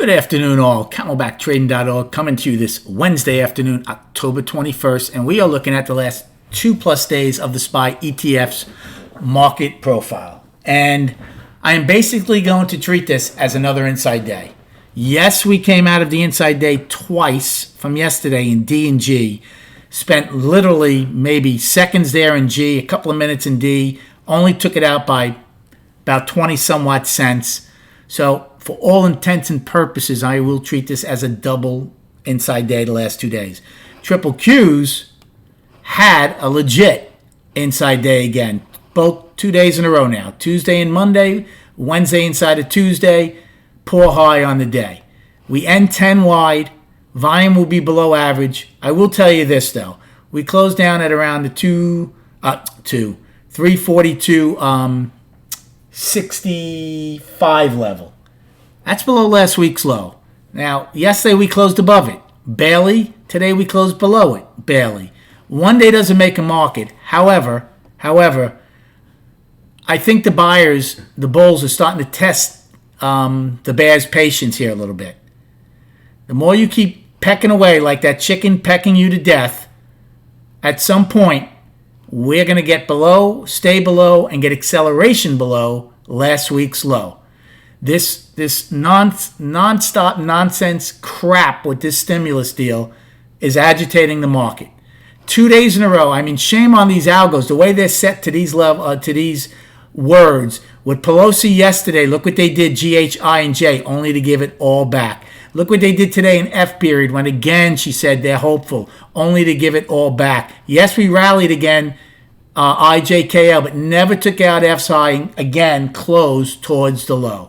Good afternoon, all. CamelbackTrading.org coming to you this Wednesday afternoon, October 21st, and we are looking at the last 2+ days of the SPY ETF's market profile. And I am basically going to treat this as another inside day. Yes, we came out of the inside day twice from yesterday in D and G. Spent literally maybe seconds there in G, a couple of minutes in D. Only took it out by about 20 somewhat cents. So for all intents and purposes, I will treat this as a double inside day the last 2 days. Triple Qs had a legit inside day again, both 2 days in a row now. Tuesday and Monday, Wednesday inside of Tuesday, poor high on the day. We end 10 wide. Volume will be below average. I will tell you this, though. We closed down at around the 342.65 level. That's below last week's low. Now, yesterday we closed above it, barely. Today we closed below it, barely. One day doesn't make a market. However, I think the buyers, the bulls, are starting to test the bears' patience here a little bit. The more you keep pecking away like that chicken pecking you to death, at some point, we're going to get below, stay below, and get acceleration below last week's low. This non-stop nonsense crap with this stimulus deal is agitating the market. 2 days in a row. I mean, shame on these algos. The way they're set to these words. With Pelosi yesterday, look what they did, G, H, I, and J, only to give it all back. Look what they did today in F period when again she said they're hopeful, only to give it all back. Yes, we rallied again, IJKL, but never took out F's high, again closed towards the low.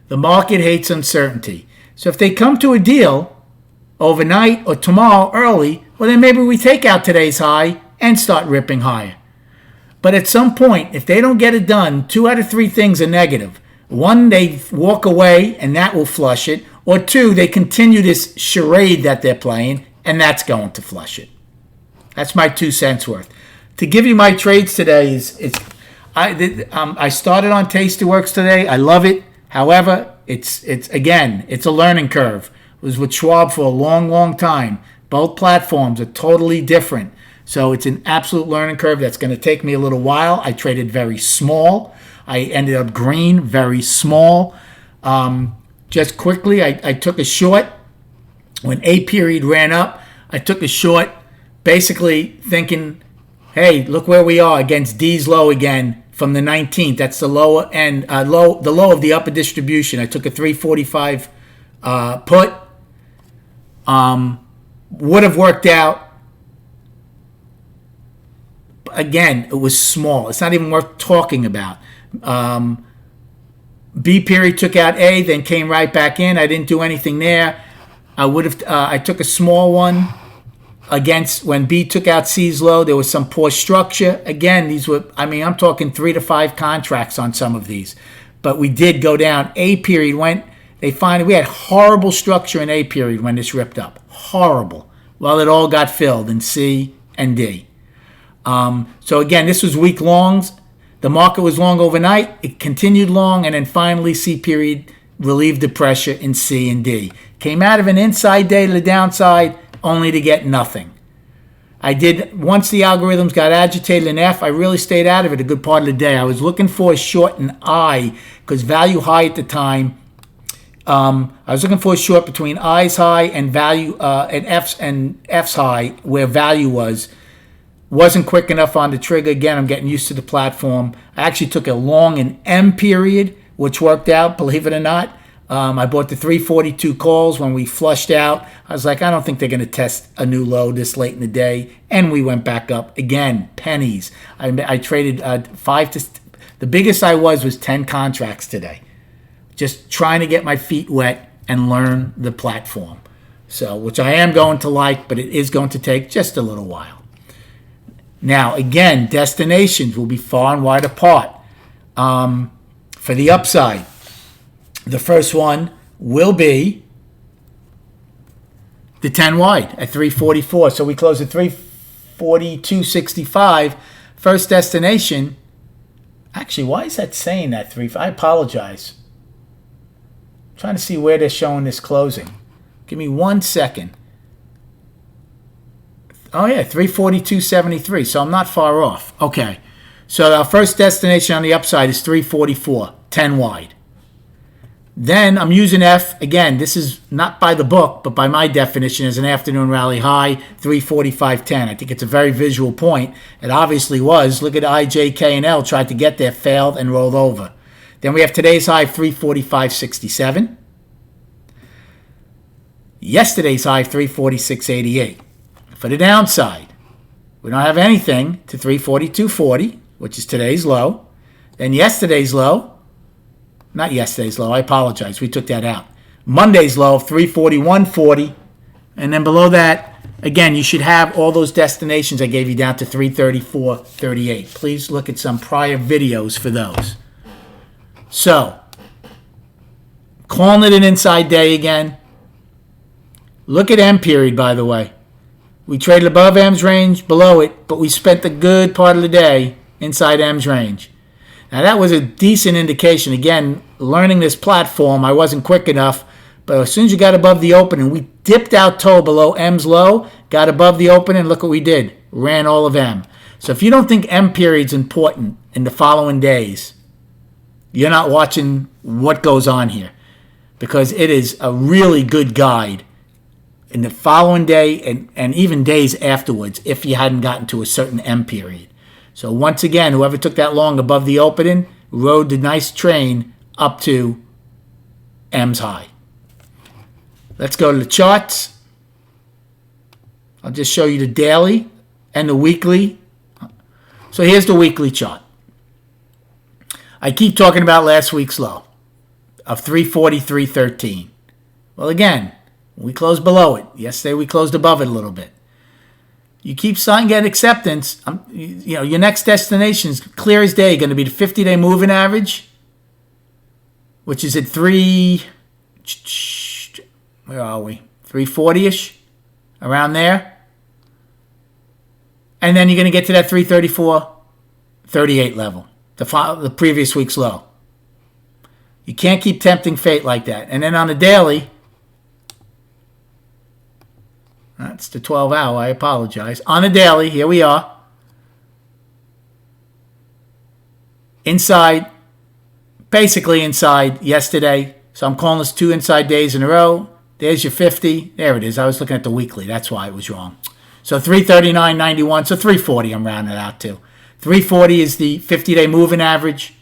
The market hates uncertainty. So if they come to a deal overnight or tomorrow early, well, then maybe we take out today's high and start ripping higher. But at some point, if they don't get it done, 2 out of 3 things are negative. 1, they walk away and that will flush it. Or 2, they continue this charade that they're playing and that's going to flush it. That's my 2 cents worth. To give you my trades today, I started on Tastyworks today. I love it. However, it's a learning curve. It was with Schwab for a long time. Both platforms are totally different. So it's an absolute learning curve that's going to take me a little while. I traded very small. I ended up green, very small. Just quickly, I took a short. When A period ran up, I took a short, basically thinking, hey, look where we are against D's low again from the 19th. That's the lower end, the low of the upper distribution. I took a 345 put. Would have worked out. Again, it was small. It's not even worth talking about. B period took out A, then came right back in. I didn't do anything there. I took a small one against when B took out C's low. There was some poor structure. Again, I'm talking 3 to 5 contracts on some of these. But we did go down. A period we had horrible structure in A period when this ripped up. Horrible. Well, it all got filled in C and D. So again, this was week longs. The market was long overnight. It continued long, and then finally C period relieved the pressure in C and D. Came out of an inside day to the downside, only to get nothing. Once the algorithms got agitated in F, I really stayed out of it a good part of the day. I was looking for a short in I, because value high at the time. I was looking for a short between I's high and value and F's high, where value was. Wasn't quick enough on the trigger. Again, I'm getting used to the platform. I actually took a long in M period, which worked out, believe it or not. I bought the 342 calls when we flushed out. I was like, I don't think they're going to test a new low this late in the day. And we went back up again, pennies. I traded the biggest I was 10 contracts today. Just trying to get my feet wet and learn the platform. So, which I am going to like, but it is going to take just a little while. Now, again, destinations will be far and wide apart. For the upside, the first one will be the 10 wide at 344. So we close at 342.65. First destination. Actually, why is that saying that? I apologize. trying to see where they're showing this closing. Give me 1 second. Oh, yeah, 342.73, so I'm not far off. Okay, so our first destination on the upside is 344, 10 wide. Then I'm using F. Again, this is not by the book, but by my definition as an afternoon rally high, 345.10. I think it's a very visual point. It obviously was. Look at I, J, K, and L tried to get there, failed, and rolled over. Then we have today's high, 345.67. Yesterday's high, 346.88. For the downside, we don't have anything to 342.40, which is today's low. Then yesterday's low, not yesterday's low, I apologize, we took that out. Monday's low, 341.40. And then below that, again, you should have all those destinations I gave you down to 334.38. Please look at some prior videos for those. So, calling it an inside day again. Look at M period, by the way. We traded above M's range, below it, but we spent the good part of the day inside M's range. Now, that was a decent indication. Again, learning this platform, I wasn't quick enough, but as soon as you got above the opening, we dipped out toe below M's low, got above the opening, look what we did. Ran all of M. So if you don't think M period's important in the following days, you're not watching what goes on here, because it is a really good guide in the following day and even days afterwards if you hadn't gotten to a certain M period. So once again, whoever took that long above the opening rode the nice train up to M's high. Let's go to the charts. I'll just show you the daily and the weekly. So here's the weekly chart. I keep talking about last week's low of 343.13. Well, again, we closed below it. Yesterday we closed above it a little bit. You keep starting to get acceptance. Your next destination is clear as day going to be the 50-day moving average, which is at where are we? 340-ish, around there. And then you're going to get to that 334.38 level, the previous week's low. You can't keep tempting fate like that. And then on the daily, that's the 12-hour, I apologize. On a daily, here we are. Inside, basically inside yesterday. So I'm calling this 2 inside days in a row. There's your 50. There it is. I was looking at the weekly. That's why it was wrong. So 339.91. So 340 I'm rounding it out to. 340 is the 50-day moving average.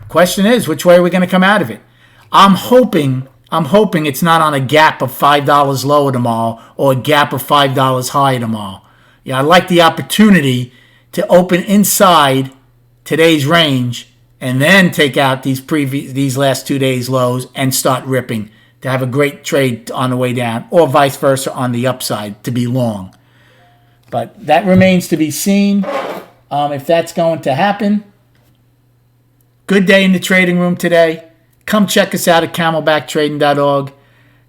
Question is, which way are we going to come out of it? I'm hoping it's not on a gap of $5 lower tomorrow or a gap of $5 higher tomorrow. Yeah, I like the opportunity to open inside today's range and then take out these last 2 days lows and start ripping to have a great trade on the way down, or vice versa on the upside to be long. But that remains to be seen if that's going to happen. Good day in the trading room today. Come check us out at camelbacktrading.org.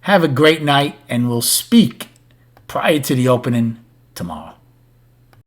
Have a great night, and we'll speak prior to the opening tomorrow.